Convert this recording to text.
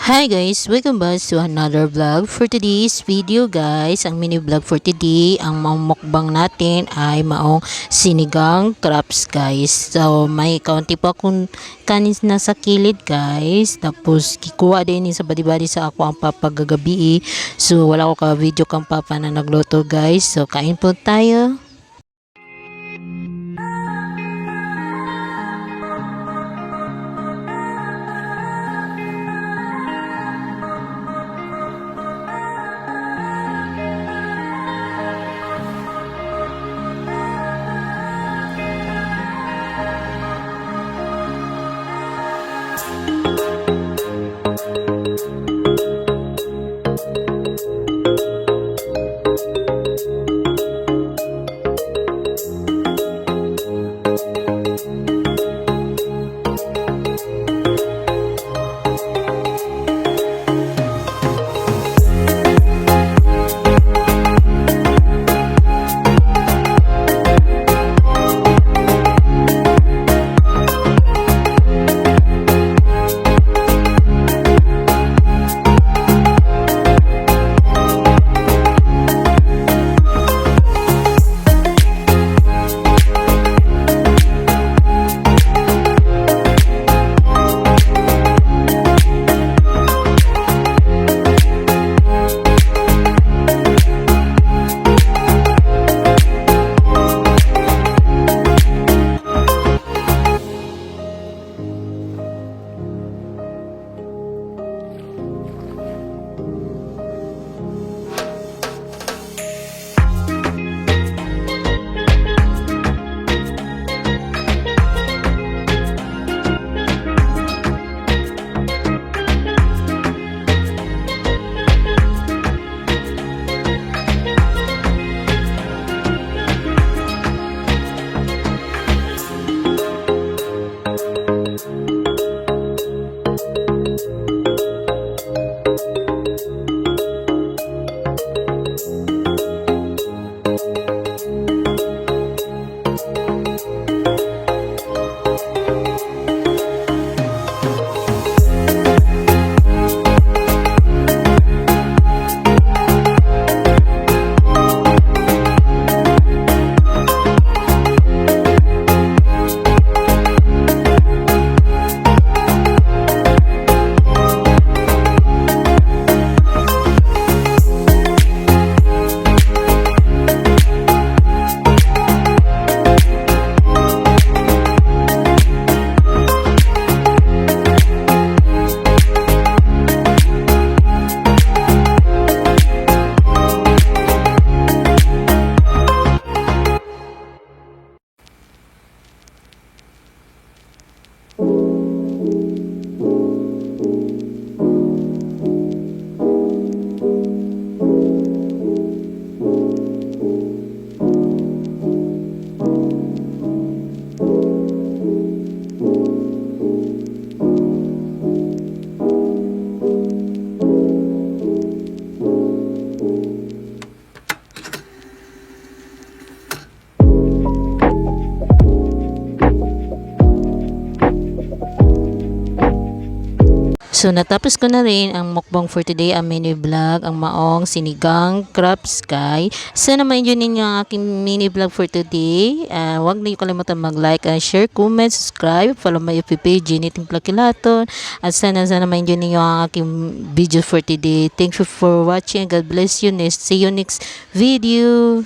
Hi guys, welcome back to another vlog. For today's video guys, ang mini vlog for today, ang mamukbang natin ay maong sinigang crabs guys. So may kaunti pa akong kanin na sa kilid guys. Tapos kikuha din sa badi-badi sa ako ang papagagabi. So wala ko ka video kang papa na nagluto guys. So kain po tayo. So natapos ko na rin ang mukbang for today, ang mini vlog, ang maong sinigang crabs guys. Sana ma-enjoy ninyo ang aking mini vlog for today. Huwag niyo kalimutan mag-like and share, comment, subscribe, follow my FB page, Jeniting Plakilaton. At sana ma-enjoy ninyo ang aking video for today. Thank you for watching. God bless you. See you next video.